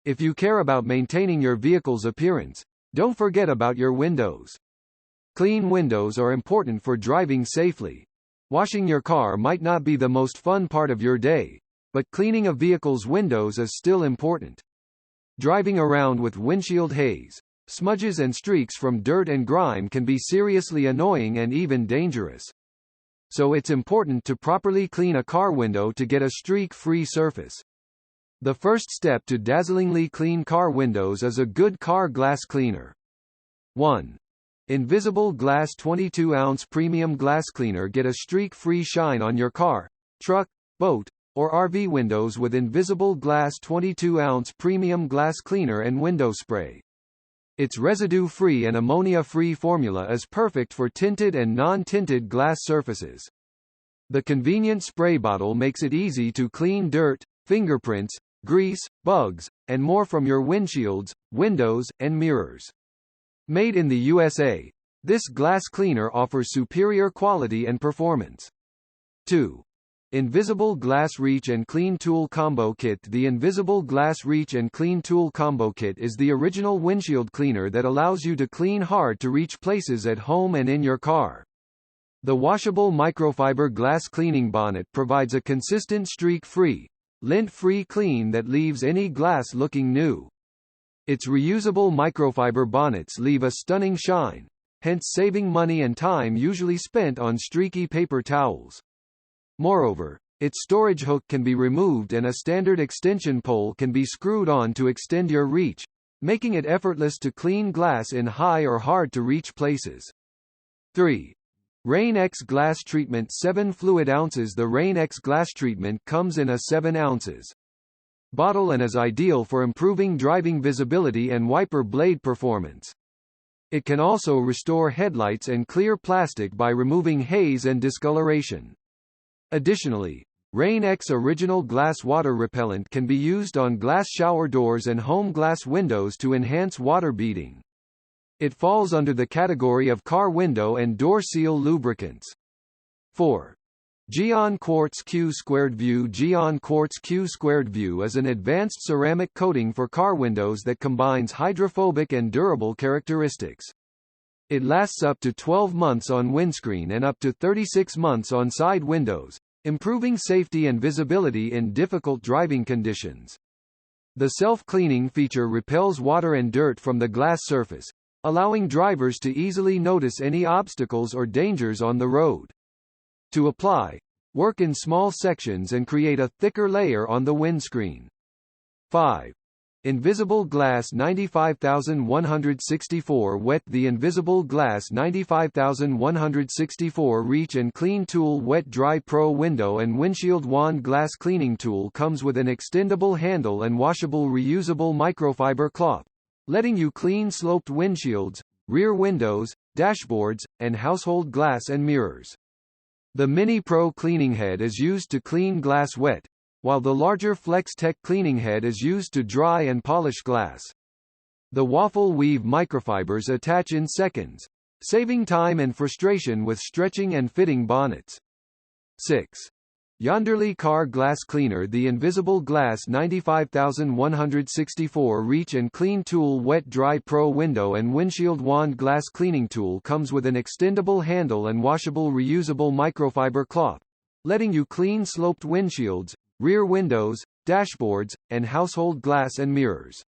If you care about maintaining your vehicle's appearance, don't forget about your windows. Clean windows are important for driving safely. Washing your car might not be the most fun part of your day, but cleaning a vehicle's windows is still important. Driving around with windshield haze, smudges and streaks from dirt and grime can be seriously annoying and even dangerous. So it's important to properly clean a car window to get a streak-free surface. The first step to dazzlingly clean car windows is a good car glass cleaner. 1. Invisible Glass 22-ounce Premium Glass Cleaner. Get a streak-free shine on your car, truck, boat, or RV windows with Invisible Glass 22-ounce Premium Glass Cleaner and window spray. Its residue-free and ammonia-free formula is perfect for tinted and non-tinted glass surfaces. The convenient spray bottle makes it easy to clean dirt, fingerprints, grease, bugs, and more from your windshields, windows, and mirrors. Made in the USA, this glass cleaner offers superior quality and performance. 2. Invisible Glass Reach and Clean Tool Combo Kit. The Invisible Glass Reach and Clean Tool Combo Kit is the original windshield cleaner that allows you to clean hard-to-reach places at home and in your car. The washable microfiber glass cleaning bonnet provides a consistent streak-free, lint-free clean that leaves any glass looking new. Its reusable microfiber bonnets leave a stunning shine, hence saving money and time usually spent on streaky paper towels. Moreover, its storage hook can be removed and a standard extension pole can be screwed on to extend your reach, making it effortless to clean glass in high or hard-to-reach places. 3. Rain-X Glass Treatment 7 fluid ounces. The Rain-X Glass Treatment comes in a 7 ounces bottle and is ideal for improving driving visibility and wiper blade performance. It can also restore headlights and clear plastic by removing haze and discoloration. Additionally, Rain-X Original Glass Water Repellent can be used on glass shower doors and home glass windows to enhance water beading. It falls under the category of car window and door seal lubricants. 4. Geon Quartz Q² View. Geon Quartz Q² View is an advanced ceramic coating for car windows that combines hydrophobic and durable characteristics. It lasts up to 12 months on windscreen and up to 36 months on side windows, improving safety and visibility in difficult driving conditions. The self-cleaning feature repels water and dirt from the glass surface, allowing drivers to easily notice any obstacles or dangers on the road. To apply, work in small sections and create a thicker layer on the windscreen. 5. Invisible Glass 95164 Wet. The Invisible Glass 95164 Reach and Clean Tool Wet Dry Pro Window and Windshield Wand Glass Cleaning Tool comes with an extendable handle and washable reusable microfiber cloth, letting you clean sloped windshields, rear windows, dashboards, and household glass and mirrors. The Mini Pro cleaning head is used to clean glass wet, while the larger Flex Tech cleaning head is used to dry and polish glass. The waffle weave microfibers attach in seconds, saving time and frustration with stretching and fitting bonnets. 6. Yonderly Car Glass Cleaner. The Invisible Glass 95164 Reach and Clean Tool Wet Dry Pro Window and Windshield Wand Glass Cleaning Tool comes with an extendable handle and washable reusable microfiber cloth, letting you clean sloped windshields, rear windows, dashboards, and household glass and mirrors.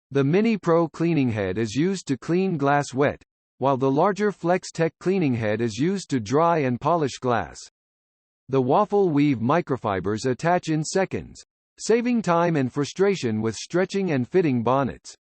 The Mini Pro cleaning head is used to clean glass wet, while the larger Flex Tech cleaning head is used to dry and polish glass. The waffle weave microfibers attach in seconds, saving time and frustration with stretching and fitting bonnets.